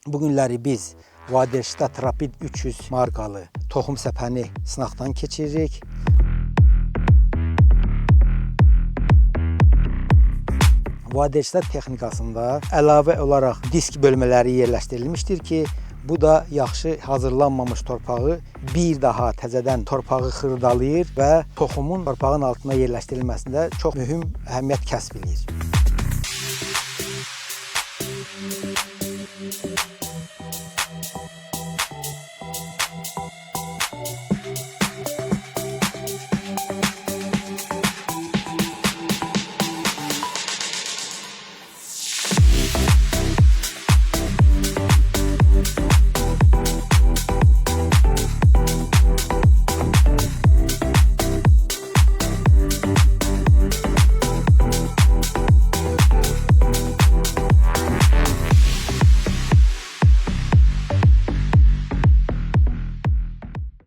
Bu günləri biz Vaderstat Rapid 300 markalı toxum səpəni sınaqdan keçiririk. Vaderstat texnikasında əlavə olaraq disk bölmələri yerləşdirilmişdir ki, bu da yaxşı hazırlanmamış torpağı bir daha təzədən torpağı xırdalayır və toxumun torpağın altına yerləşdirilməsində çox mühüm əhəmiyyət kəsb edir.